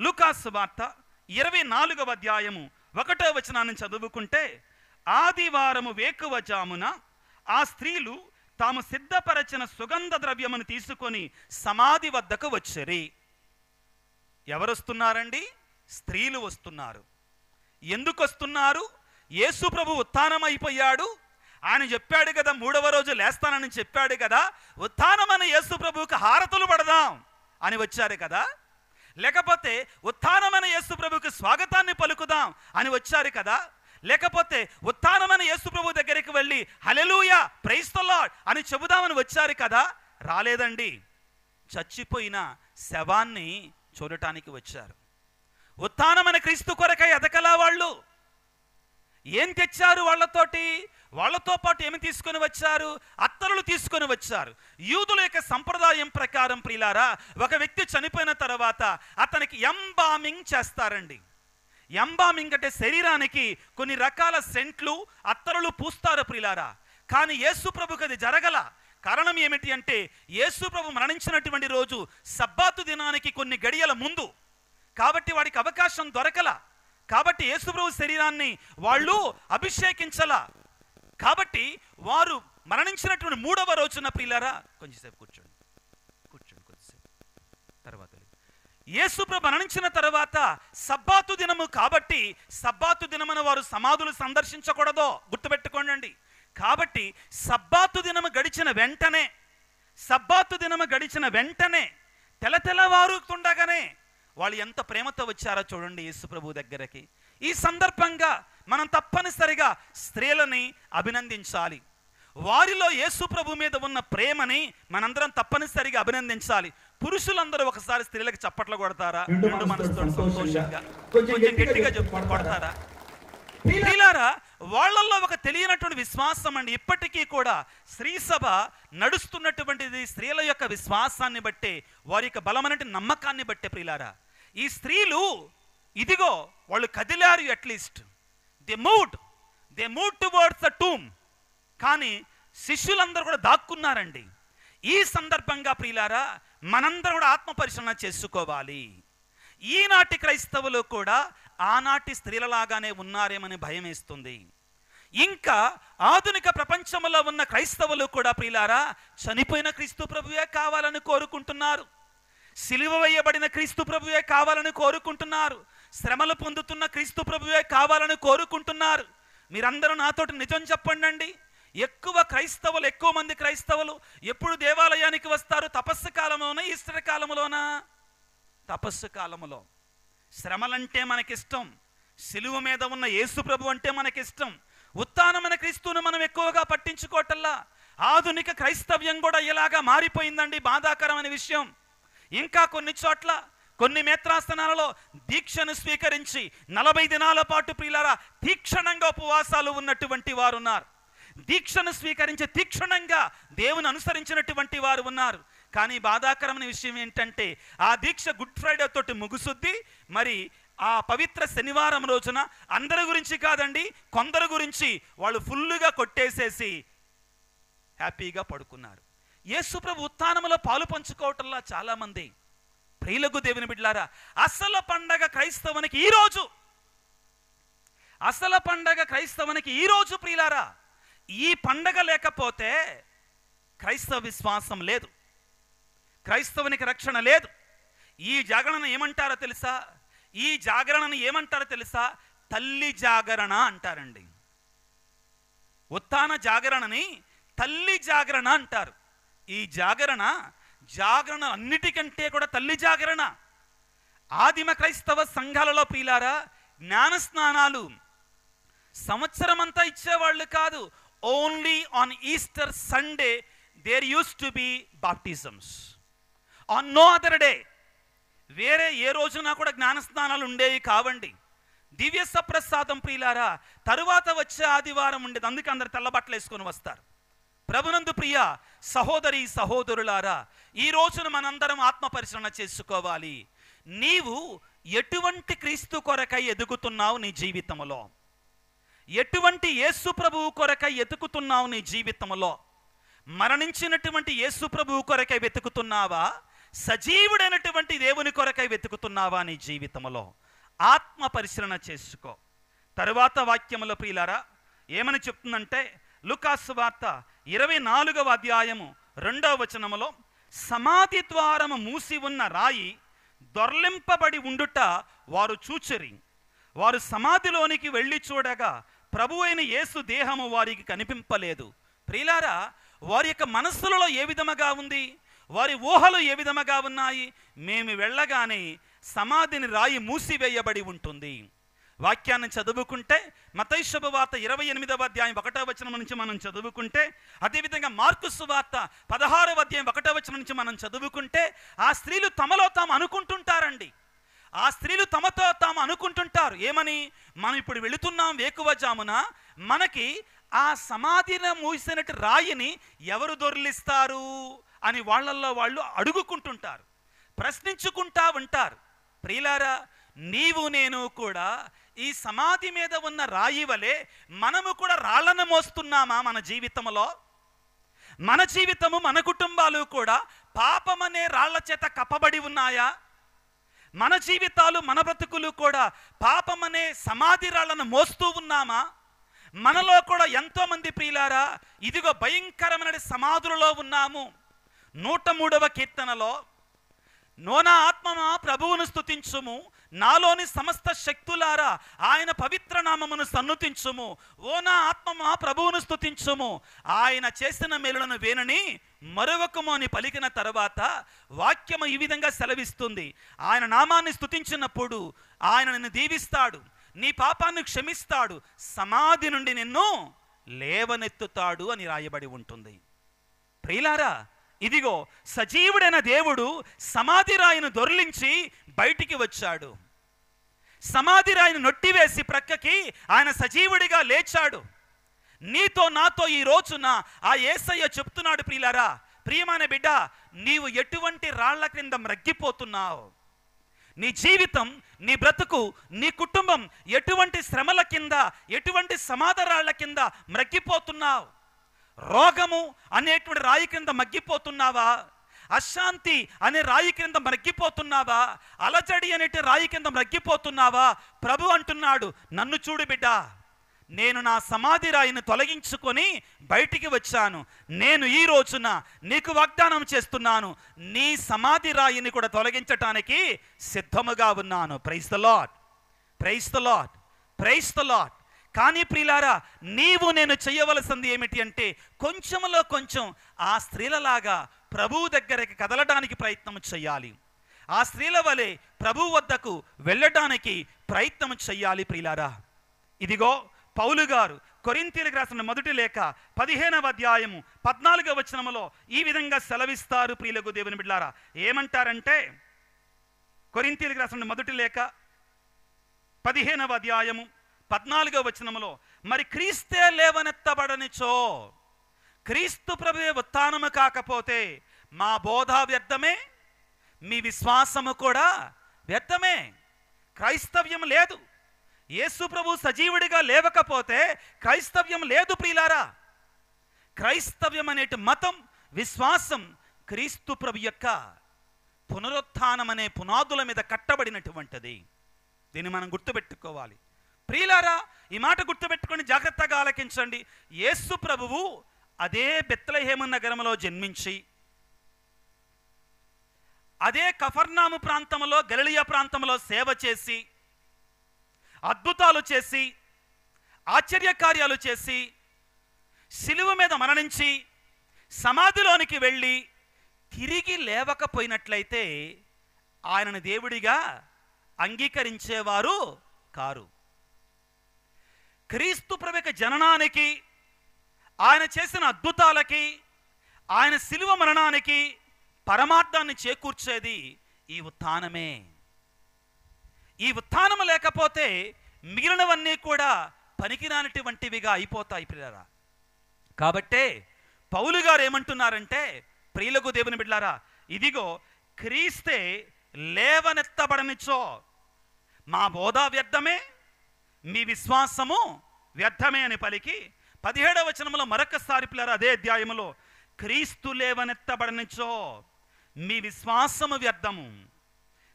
లూకాసు వార్త 24వ అధ్యాయము 1వ వచనాన్ని చదువుకుంటే, ఆదివారము వేకువజామున ఆ స్త్రీలు తాము సిద్ధపరచిన సుగంధ ద్రవ్యమును తీసుకొని సమాధి వద్దకు వచ్చిరి. ఎవరొస్తున్నారండి? స్త్రీలు వస్తున్నారు. ఎందుకు వస్తున్నారు? యేసు ప్రభు ఉత్థానమైపోయాడు, ఆయన చెప్పాడు కదా, 3వ రోజు లేస్తానని చెప్పాడు కదా, ఉత్థానమైన యేసు ప్రభువుకి హారతులు పడదాం అని వచ్చారు కదా, లేకపోతే ఉత్థానమైన యేసు ప్రభువుకి స్వాగతాన్ని పలుకుదాం అని వచ్చారు కదా, లేకపోతే ఉత్థానమైన యేసు ప్రభు దగ్గరికి వెళ్ళి హల్లెలూయా ప్రైజ్ ది లార్డ్ అని చెబుదామని వచ్చారు కదా. రాలేదండి, చచ్చిపోయిన శవాన్ని చూడటానికి వచ్చారు. ఉత్థానమైన క్రీస్తు కొరకై ఎదకలా వాళ్ళు ఏం తెచ్చారు? వాళ్ళతో పాటు ఏమి తీసుకొని వచ్చారు? అత్తరులు తీసుకొని వచ్చారు. యూదుల యొక్క సంప్రదాయం ప్రకారం ప్రియులారా, ఒక వ్యక్తి చనిపోయిన తర్వాత అతనికి ఎంబామింగ్ చేస్తారండి. ఎంబామింగ్ అంటే శరీరానికి కొన్ని రకాల సెంట్లు, అత్తరులు పూస్తారు ప్రియులారా. కానీ యేసు ప్రభుకి అది జరగల. కారణం ఏమిటి అంటే, యేసు ప్రభు మరణించినటువంటి రోజు సబ్బాతు దినానికి కొన్ని గడియల ముందు, కాబట్టి వాడికి అవకాశం దొరకల. కాబట్టి యేసు ప్రభు శరీరాన్ని వాళ్ళు అభిషేకించలా. కాబట్టి వారు మరణించినటువంటి 3వ రోజున ప్రియులారా, కొంచెంసేపు కూర్చోండి కొద్దిసేపు తర్వాత, యేసు ప్రభు మరణించిన తర్వాత సబ్బాతు దినము కాబట్టి సబ్బాతు దినమున వారు సమాధులు సందర్శించకూడదో గుర్తుపెట్టుకోండి. కాబట్టి సబ్బాతు దినము గడిచిన వెంటనే తెల్లవారుతుండగానే వాళ్ళు ఎంత ప్రేమతో వచ్చారో చూడండి యేసు ప్రభు దగ్గరకి. ఈ సందర్భంగా మనం తప్పనిసరిగా స్త్రీలని అభినందించాలి. వారిలో యేసు ప్రభు మీద ఉన్న ప్రేమని మనందరం తప్పనిసరిగా అభినందించాలి. పురుషులందరూ ఒకసారి స్త్రీలకు చప్పట్లు కొడతారా? రెండు మనసుతో సంతోషంగా కొంచెం గట్టిగా కొడతారా? స్త్రీలారా, వాళ్ళల్లో ఒక తెలియనటువంటి విశ్వాసం అండి. ఇప్పటికీ కూడా స్త్రీ సభ నడుస్తున్నటువంటిది స్త్రీల యొక్క విశ్వాసాన్ని బట్టే, వారి యొక్క బలమైనటువంటి నమ్మకాన్ని బట్టే ప్రియులారా. ఈ స్త్రీలు ఇదిగో వాళ్ళు కదిలారు, at least they moved towards the tomb. కానీ శిష్యులందరూ కూడా దాక్కున్నారండి. ఈ సందర్భంగా ప్రియులారా, మనందరం కూడా ఆత్మ పరిశీలన చేసుకోవాలి. ఈనాటి క్రైస్తవులు కూడా ఆనాటి స్త్రీలలాగానే ఉన్నారేమని భయం వేస్తుంది. ఇంకా ఆధునిక ప్రపంచంలో ఉన్న క్రైస్తవులు కూడా ప్రియులారా, చనిపోయిన క్రీస్తు ప్రభువే కావాలని కోరుకుంటున్నారు. సిలువ వేయబడిన క్రీస్తు ప్రభువే కావాలని కోరుకుంటున్నారు. శ్రమలు పొందుతున్న క్రీస్తు ప్రభువే కావాలని కోరుకుంటున్నారు. మీరందరూ నాతోటి నిజం చెప్పండి. ఎక్కువ మంది క్రైస్తవులు ఎప్పుడు దేవాలయానికి వస్తారు? తపస్సు కాలంలోనా, ఈస్టర్ కాలంలోనా? తపస్సు కాలంలో. శ్రమలంటే మనకిష్టం, సిలువ మీద ఉన్న యేసు ప్రభు అంటే మనకిష్టం. ఉత్థానమైన క్రీస్తును మనం ఎక్కువగా పట్టించుకోవటల్లా. ఆధునిక క్రైస్తవ్యం కూడా ఇలాగా మారిపోయిందండి, బాధాకరమైన విషయం. ఇంకా కొన్ని చోట్ల కొన్ని మేత్రాసనాలలో దీక్షను స్వీకరించి 40 దినాల పాటు ప్రియులారా తీక్షణంగా ఉపవాసాలు ఉన్నటువంటి వారు ఉన్నారు. దీక్షను స్వీకరించి తీక్షణంగా దేవుని అనుసరించినటువంటి వారు ఉన్నారు. కానీ బాధాకరమైన విషయం ఏంటంటే, ఆ దీక్ష గుడ్ ఫ్రైడే తోటి ముగుసుద్ది. మరి ఆ పవిత్ర శనివారం రోజున అందరి గురించి కాదండి, కొందరు గురించి వాళ్ళు ఫుల్లుగా కొట్టేసేసి హ్యాపీగా పడుకున్నారు. యేసు ప్రభు ఉత్థానములో పాలు పంచుకోవటంలా చాలామంది. ప్రియులకు దేవుని బిడ్డలారా, అసలు పండగ క్రైస్తవునికి ఈ రోజు ప్రియులారా. ఈ పండగ లేకపోతే క్రైస్తవ విశ్వాసం లేదు, క్రైస్తవునికి రక్షణ లేదు. ఈ జాగరణను ఏమంటారో తెలుసా? తల్లి జాగరణ అంటారండి. ఉత్థాన జాగరణని తల్లి జాగరణ అంటారు. ఈ జాగరణ అన్నిటికంటే కూడా తల్లి జాగరణ. ఆదిమ క్రైస్తవ సంఘాలలో ప్రియులారా, జ్ఞాన స్నానాలు సంవత్సరం అంతా ఇచ్చేవాళ్ళు కాదు. Only on Easter Sunday there use to be baptisms. On no other day, వేరే ఏ రోజున కూడా జ్ఞాన స్నానాలు ఉండేవి కావండి. దివ్య సప్రసాదం ప్రియులారా తరువాత వచ్చే ఆదివారం ఉండేది. అందుకే అందరు తెల్లబట్టలు వేసుకొని వస్తారు. ప్రభునందు ప్రియ సహోదరి సహోదరులారా, ఈ రోజున మనందరం ఆత్మ పరిశీలన చేసుకోవాలి. నీవు ఎటువంటి క్రీస్తు కొరకై ఎదుగుతున్నావు నీ జీవితంలో? ఎటువంటి యేసు ప్రభువు కొరకై ఎదుగుతున్నావు నీ జీవితంలో? మరణించినటువంటి యేసు ప్రభువు కొరకై వెతుకుతున్నావా? సజీవుడైనటువంటి దేవుని కొరకై వెతుకుతున్నావా నీ జీవితంలో? ఆత్మ పరిశీలన చేసుకో. తరువాత వాక్యములో ప్రియులారా ఏమని చెప్తుందంటే, లూకాసు వార్త 24వ అధ్యాయము 2వ వచనములో, సమాధి ద్వారము మూసి ఉన్న రాయి దొర్లింపబడి ఉండుట వారు చూచిరి. వారు సమాధిలోనికి వెళ్ళి చూడగా ప్రభు అయిన యేసు దేహము వారికి కనిపింపలేదు. ప్రియులారా, వారి యొక్క మనస్సులలో ఏ విధముగా ఉంది, వారి ఊహలు ఏ విధముగా ఉన్నాయి? మేము వెళ్ళగానే సమాధిని రాయి మూసివేయబడి ఉంటుంది. వాక్యాన్ని చదువుకుంటే మత్తయి శుభవార్త 28వ అధ్యాయం 1వ వచనం నుంచి మనం చదువుకుంటే, అదేవిధంగా మార్కు సువార్త 16వ అధ్యాయం 1వ వచనం నుంచి మనం చదువుకుంటే, ఆ స్త్రీలు తమలో తాము అనుకుంటుంటారండి. ఆ స్త్రీలు తమతో తాము అనుకుంటుంటారు ఏమని? మనం ఇప్పుడు వెళుతున్నాం వేకువజామున, మనకి ఆ సమాధిని మూసినట్టు రాయిని ఎవరు దొర్లిస్తారు అని వాళ్ళల్లో వాళ్ళు అడుగుకుంటుంటారు, ప్రశ్నించుకుంటా ఉంటారు. ప్రియులారా, నీవు నేను కూడా ఈ సమాధి మీద ఉన్న రాయి వలె మనము కూడా రాళ్లను మోస్తున్నామా మన జీవితంలో? మన జీవితము, మన కుటుంబాలు కూడా పాపమనే రాళ్ల చేత కప్పబడి ఉన్నాయా? మన జీవితాలు, మన బ్రతుకులు కూడా పాపమనే సమాధి రాళ్లను మోస్తూ ఉన్నామా? మనలో కూడా ఎంతోమంది ప్రియులారా ఇదిగో భయంకరమైన సమాధులలో ఉన్నాము. 103వ కీర్తనలో, నోనా ఆత్మమా ప్రభువును స్తుతించుము, నాలోని సమస్త శక్తులారా ఆయన పవిత్ర నామమును సన్నుతించుము. ఓ నా ఆత్మమా ప్రభువును స్తుతించుము, ఆయన చేసిన మేలులను వేనని మరొకము అని పలికిన తర్వాత వాక్యము ఈ విధంగా సెలవిస్తుంది. ఆయన నామాన్ని స్తుతించినప్పుడు ఆయన నిన్ను దీవిస్తాడు, నీ పాపాన్ని క్షమిస్తాడు, సమాధి నుండి నిన్ను లేవనెత్తుతాడు అని రాయబడి ఉంటుంది. ప్రియులారా, ఇదిగో సజీవుడైన దేవుడు సమాధి రాయిని దొర్లించి బయటికి వచ్చాడు. సమాధి రాయిని నొట్టివేసి ప్రక్కకి ఆయన సజీవుడిగా లేచాడు. నీతో నాతో ఈ రోజున ఆ యేసయ్య చెప్తున్నాడు, ప్రియులారా, ప్రియమైన బిడ్డ, నీవు ఎటువంటి రాళ్ల క్రింద మ్రగ్గిపోతున్నావు? నీ జీవితం, నీ బ్రతుకు, నీ కుటుంబం ఎటువంటి శ్రమల కింద, ఎటువంటి సమాధి రాళ్ల కింద మ్రగ్గిపోతున్నావు? రోగము అనేటువంటి రాయి క్రింద మగ్గిపోతున్నావా? అశాంతి అనే రాయి క్రింద మగ్గిపోతున్నావా? అలజడి అనేటి రాయి కింద మగ్గిపోతున్నావా? ప్రభు అంటున్నాడు, నన్ను చూడు బిడ్డ, నేను నా సమాధి రాయిని తొలగించుకొని బయటికి వచ్చాను. నేను ఈ రోజున నీకు వాగ్దానం చేస్తున్నాను, నీ సమాధి రాయిని కూడా తొలగించటానికి సిద్ధముగా ఉన్నాను. Praise the lord, praise the lord, praise the lord. కానీ ప్రియులారా, నీవు నేను చేయవలసింది ఏమిటి అంటే, కొంచెంలో కొంచెం ఆ స్త్రీలలాగా ప్రభువు దగ్గరికి కదలడానికి ప్రయత్నం చేయాలి. ఆ స్త్రీల వలె ప్రభువు వద్దకు వెళ్ళడానికి ప్రయత్నం చేయాలి. ప్రియులారా, ఇదిగో పౌలు గారు కొరింథీయులకు రాసిన మొదటి లేఖ 15వ అధ్యాయము 14వ వచనములో ఈ విధంగా సెలవిస్తారు. ప్రియులకు దేవుని బిడ్డలారా, ఏమంటారంటే, కొరింథీయులకు రాసిన మొదటి లేఖ 15వ అధ్యాయము 14వ వచనములో, మరి క్రీస్తే లేవనెత్తబడనిచో, క్రీస్తు ప్రభువే ఉత్థానము కాకపోతే మా బోధ వ్యర్థమే, మీ విశ్వాసము కూడా వ్యర్థమే. క్రైస్తవ్యం లేదు. యేసు ప్రభు సజీవుడిగా లేవకపోతే క్రైస్తవ్యం లేదు. ప్రియులారా, క్రైస్తవ్యం అనేటి మతం, విశ్వాసం క్రీస్తు ప్రభు యొక్క పునరుత్థానం అనే పునాదుల మీద కట్టబడినటువంటిది. దీన్ని మనం గుర్తుపెట్టుకోవాలి. ప్రియులారా, ఈ మాట గుర్తుపెట్టుకొని జాగ్రత్తగా ఆలకించండి. యేసు ప్రభువు అదే బెత్లెహేము నగరంలో జన్మించి, అదే కఫర్నాము ప్రాంతంలో, గలిలయ ప్రాంతంలో సేవ చేసి, అద్భుతాలు చేసి, ఆశ్చర్యకార్యాలు చేసి, శిలువ మీద మరణించి, సమాధిలోనికి వెళ్ళి తిరిగి లేవకపోయినట్లయితే ఆయనను దేవుడిగా అంగీకరించేవారు కారు. క్రీస్తు ప్రభు యొక్క జననానికి, ఆయన చేసిన అద్భుతాలకి, ఆయన శిలువ మరణానికి పరమార్థాన్ని చేకూర్చేది ఈ ఉత్థానమే. ఈ ఉత్థానము లేకపోతే మిగిలినవన్నీ కూడా పనికిరానటువంటివిగా అయిపోతాయి. ప్రియులారా, కాబట్టే పౌలు గారు ఏమంటున్నారంటే, ప్రియులకు దేవుని బిడ్డలారా, ఇదిగో క్రీస్తే లేవనెత్తబడనిచ్చో మా బోధ వ్యర్థమే, మీ విశ్వాసము వ్యర్థమే అని పలికి 17వ వచనంలో మరొకసారి పిల్లరా అదే అధ్యాయములో, క్రీస్తు లేవనెత్తబడనిచ్చో మీ విశ్వాసము వ్యర్థము,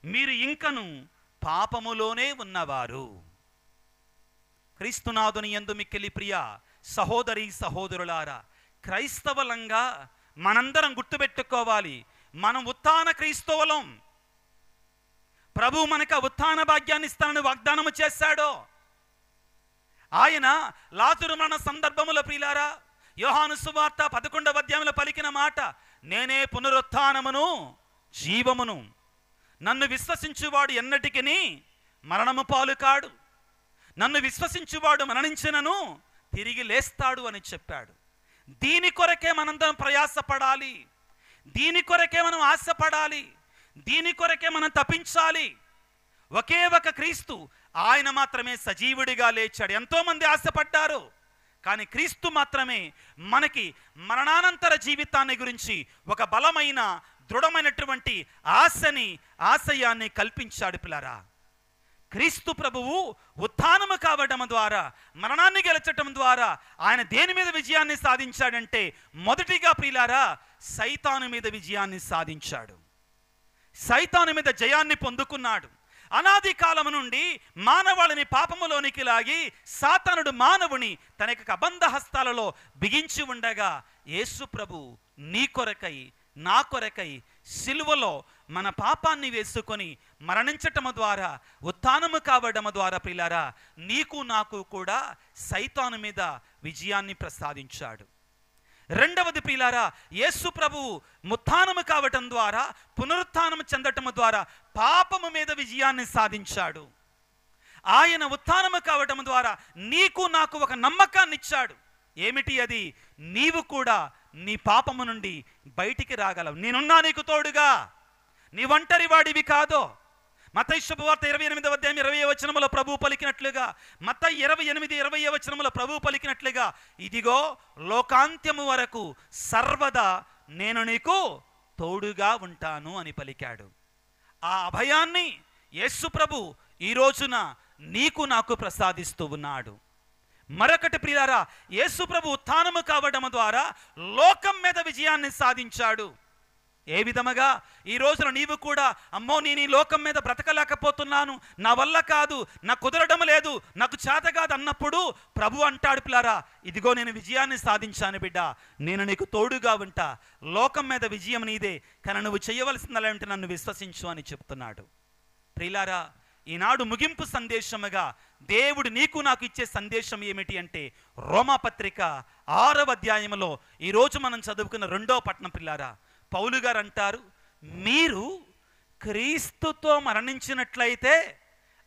మీరు ఇంకను పాపములోనే ఉన్నవారు. క్రీస్తునాథుని యందు మిక్కిలి ప్రియ సహోదరి సహోదరులారా, క్రైస్తవులంగా మనందరం గుర్తుపెట్టుకోవాలి, మనం ఉత్థాన క్రైస్తవులం. ప్రభు మనకు ఉత్థాన భాగ్యాన్ని ఇస్తానని వాగ్దానము చేశాడు. ఆయన లాజరు మరణ సందర్భములో ప్రియులారా, యోహాను సువార్త 11వ అధ్యాయంలో పలికిన మాట, నేనే పునరుత్థానమును జీవమును, నన్ను విశ్వసించువాడు ఎన్నటికిని మరణము పాలు కాడు, నన్ను విశ్వసించువాడు మరణించినను తిరిగి లేస్తాడు అని చెప్పాడు. దీని కొరకే మనందరం ప్రయాసపడాలి, దీని కొరకే మనం ఆశపడాలి, దీని కొరకే మనం తపించాలి. ఒకే ఒక క్రీస్తు, ఆయన మాత్రమే సజీవుడిగా లేచాడు. ఎంతోమంది ఆశపడ్డారు, కానీ క్రీస్తు మాత్రమే మనకి మరణానంతర జీవితాన్ని గురించి ఒక బలమైన దృఢమైనటువంటి ఆశయాన్ని కల్పించాడు పిల్లరా. క్రీస్తు ప్రభువు ఉత్థానము కావడం ద్వారా, మరణాన్ని గెలచటం ద్వారా ఆయన దేని మీద విజయాన్ని సాధించాడంటే, మొదటిగా ప్రియులారా సైతాను మీద విజయాన్ని సాధించాడు, సైతాను మీద జయాన్ని పొందుకున్నాడు. అనాది కాలము నుండి మానవాళిని పాపములోనికి లాగి సాతానుడు మానవుని తన యొక్క అబంధ హస్తాలలో బిగించి ఉండగా, యేసు ప్రభు నీ కొరకై నా కొరకై సిలువలో మన పాపాన్ని వేసుకొని మరణించటము ద్వారా, ఉత్థానము కావడము ద్వారా ప్రియులారా నీకు నాకు కూడా సైతాను మీద విజయాన్ని ప్రసాదించాడు. రెండవది ప్రియులారా, యేసు ప్రభువు ఉత్థానము కావటం ద్వారా, పునరుత్థానము చెందటము ద్వారా పాపము మీద విజయాన్ని సాధించాడు. ఆయన ఉత్థానము కావటం ద్వారా నీకు నాకు ఒక నమ్మకాన్ని ఇచ్చాడు. ఏమిటి అది? నీవు కూడా నీ పాపము నుండి బయటికి రాగలవు. నేనున్నా నీకు తోడుగా, నీ ఒంటరి వాడివి కాదు. మత్తయి శుభవార్త 28వ అధ్యాయం 20వ వచనములో ప్రభువు పలికినట్లుగా, మత్తయి 28:20వ వచనములో ప్రభువు పలికినట్లుగా, ఇదిగో లోకాంత్యము వరకు సర్వదా నేను నీకు తోడుగా ఉంటాను అని పలికాడు. ఆ అభయాన్ని యేసు ప్రభు ఈ రోజున నీకు నాకు ప్రసాదిస్తూ ఉన్నాడు. మరొకటి ప్రియులారా, యేసు ప్రభు ఉత్థానము కావడం ద్వారా లోకం మీద విజయాన్ని సాధించాడు. ఏ విధముగా? ఈ రోజున నీవు కూడా, అమ్మో నేను ఈ లోకం మీద బ్రతకలేకపోతున్నాను, నా వల్ల కాదు, నాకు కుదరడం లేదు, నాకు చేత కాదు అన్నప్పుడు ప్రభు అంటాడు పిల్లారా, ఇదిగో నేను విజయాన్ని సాధించాను బిడ్డ, నేను నీకు తోడుగా ఉంటా, లోకం మీద విజయం నీదే, కానీ నువ్వు చేయవలసింది అంటే నన్ను విశ్వసించు అని చెప్తున్నాడు. ప్రియులారా, ఈనాడు ముగింపు సందేశముగా దేవుడు నీకు నాకు ఇచ్చే సందేశం ఏమిటి అంటే, రోమాపత్రిక 6వ అధ్యాయంలో ఈరోజు మనం చదువుకున్న 2వ పట్టణం పిల్లారా, పౌలు గారు అంటారు, మీరు క్రీస్తుతో మరణించినట్లయితే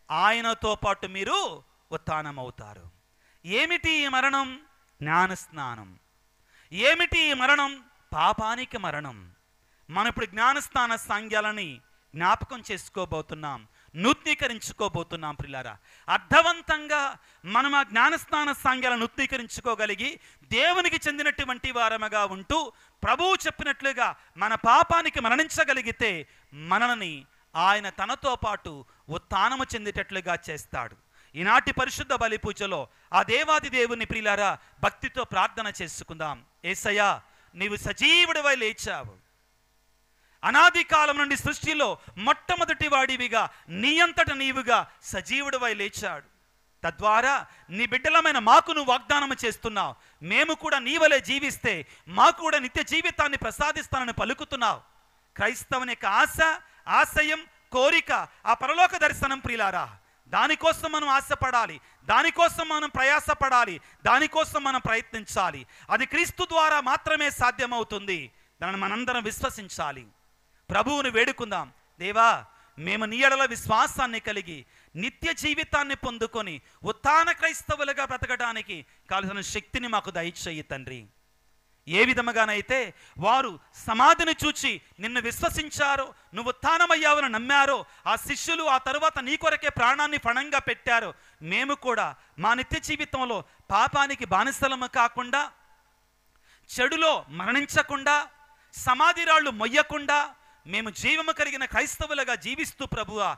ఆయనతో పాటు మీరు ఉత్థానమవుతారు. ఏమిటి ఈ మరణం? జ్ఞానస్నానం. ఏమిటి ఈ మరణం? పాపానికి మరణం. మనం ఇప్పుడు జ్ఞానస్నాన సాంగ్యాలని జ్ఞాపకం చేసుకోబోతున్నాం, నూతనీకరించుకోబోతున్నాం ప్రియులారా. అర్థవంతంగా మనం ఆ జ్ఞానస్నాన సాంగ్యాలను నూతనీకరించుకోగలిగి దేవునికి చెందినటువంటి వారముగా ఉంటూ ప్రభువు చెప్పినట్లుగా మన పాపానికి మరణించగలిగితే మనల్ని ఆయన తనతో పాటు ఉత్థానము చెందేటట్లుగా చేస్తాడు. ఈనాటి పరిశుద్ధ బలి పూజలో ఆ దేవాది దేవుని ప్రియులారా భక్తితో ప్రార్థన చేసుకుందాం. యేసయ్యా, నీవు సజీవుడివై లేచావు. అనాది కాలం నుండి సృష్టిలో మొట్టమొదటి వాడివిగా నీ అంతట నీవుగా సజీవుడివై లేచాడు. తద్వారా నీ బిడ్డలమైన మాకు నువ్వు వాగ్దానం చేస్తున్నావు, మేము కూడా నీ వలె జీవిస్తే మాకు కూడా నిత్య జీవితాన్ని ప్రసాదిస్తానని పలుకుతున్నావు. క్రైస్తవుని యొక్క ఆశయం, కోరిక ఆ పరలోక దర్శనం ప్రియులారా. దానికోసం మనం ఆశపడాలి, దానికోసం మనం ప్రయాసపడాలి, దానికోసం మనం ప్రయత్నించాలి. అది క్రీస్తు ద్వారా మాత్రమే సాధ్యమవుతుంది. దాన్ని మనందరం విశ్వసించాలి. ప్రభువుని వేడుకుందాం, దేవా మేము నీ ఎడల విశ్వాసాన్ని కలిగి నిత్య జీవితాన్ని పొందుకొని ఉత్థాన క్రైస్తవులుగా బ్రతకడానికి కావలసిన శక్తిని మాకు దయచేయి తండ్రి. ఏ విధముగానైతే వారు సమాధిని చూచి నిన్ను విశ్వసించారో, నువ్వు ఉత్థానమయ్యావని నమ్మారో, ఆ శిష్యులు ఆ తరువాత నీ కొరకే ప్రాణాన్ని పణంగా పెట్టారో, మేము కూడా మా నిత్య జీవితంలో పాపానికి బానిసలము కాకుండా, చెడులో మరణించకుండా, సమాధి రాళ్ళు మొయ్యకుండా మేము జీవము కలిగిన క్రైస్తవులుగా జీవిస్తూ ప్రభువా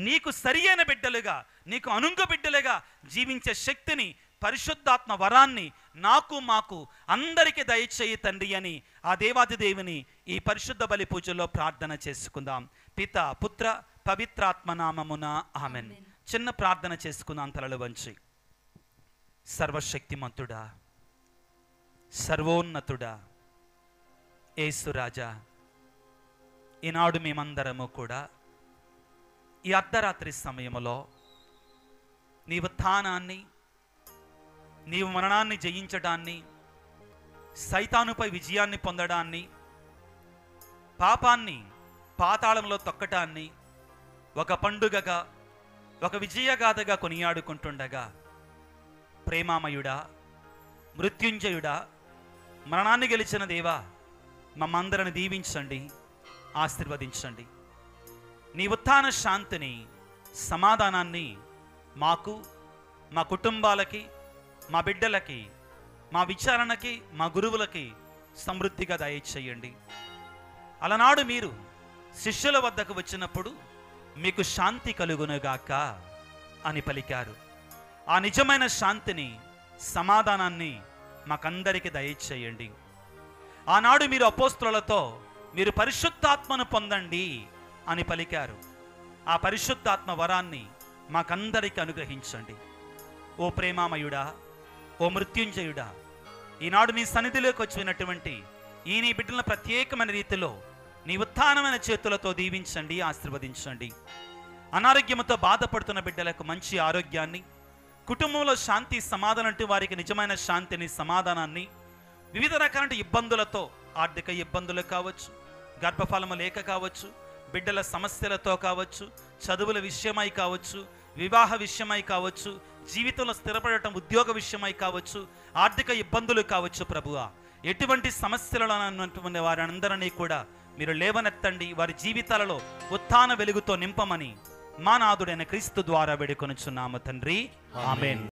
నీకు సరియైన బిడ్డలుగా, నీకు అనుంగ బిడ్డలుగా జీవించే శక్తిని, పరిశుద్ధాత్మ వరాన్ని నాకు మాకు అందరికీ దయచేయి తండ్రి అని ఆ దేవాది దేవుని ఈ పరిశుద్ధ బలి పూజలో ప్రార్థన చేసుకుందాం. పిత పుత్ర పవిత్రాత్మ నామమున ఆమెన్. చిన్న ప్రార్థన చేసుకుందాం తలలు వంచి. సర్వశక్తిమంతుడా, సర్వోన్నతుడా, యేసురాజా, ఈనాడు మేమందరము కూడా ఈ అర్ధరాత్రి సమయంలో నీ ఉత్థానాన్ని, నీవు మరణాన్ని జయించడాన్ని, సైతానుపై విజయాన్ని పొందడాన్ని, పాపాన్ని పాతాళంలో తొక్కటాన్ని ఒక పండుగగా, ఒక విజయగాథగా కొనియాడుకుంటుండగా, ప్రేమామయుడా, మృత్యుంజయుడా, మరణాన్ని గెలిచిన దేవా, మమ్మందరిని దీవించండి, ఆశీర్వదించండి. నీ ఉత్థాన శాంతిని, సమాధానాన్ని మాకు, మా కుటుంబాలకి, మా బిడ్డలకి, మా విచారణకి, మా గురువులకి సమృద్ధిగా దయచేయండి. అలనాడు మీరు శిష్యుల వద్దకు వచ్చినప్పుడు మీకు శాంతి కలుగునుగాక అని పలికారు. ఆ నిజమైన శాంతిని, సమాధానాన్ని మాకందరికీ దయచేయండి. ఆనాడు మీరు అపోస్తలులతో మీరు పరిశుద్ధాత్మను పొందండి అని పలికారు. ఆ పరిశుద్ధాత్మ వరాన్ని మాకందరికీ అనుగ్రహించండి. ఓ ప్రేమామయుడా, ఓ మృత్యుంజయుడా, ఈనాడు నీ సన్నిధిలోకి వచ్చినటువంటి ఈ నీ బిడ్డలను ప్రత్యేకమైన రీతిలో నీ ఉత్థానమైన చేతులతో దీవించండి, ఆశీర్వదించండి. అనారోగ్యంతో బాధపడుతున్న బిడ్డలకు మంచి ఆరోగ్యాన్ని, కుటుంబంలో శాంతి సమాధానం అంటూ వారికి నిజమైన శాంతిని, సమాధానాన్ని, వివిధ రకాల ఇబ్బందులతో, ఆర్థిక ఇబ్బందులు కావచ్చు, గర్భఫలము లేక కావచ్చు, బిడ్డల సమస్యలతో కావచ్చు, చదువుల విషయమై కావచ్చు, వివాహ విషయమై కావచ్చు, జీవితంలో స్థిరపడటం, ఉద్యోగ విషయమై కావచ్చు, ఆర్థిక ఇబ్బందులు కావచ్చు. ప్రభువా, ఎటువంటి సమస్యలలో ఉన్నటువంటి వారందరినీ కూడా మీరు లేవనెత్తండి. వారి జీవితాలలో ఉత్థాన వెలుగుతో నింపమని మా నాథుడైన క్రీస్తు ద్వారా వేడుకొనుచున్నాము తండ్రి. ఆమేన్.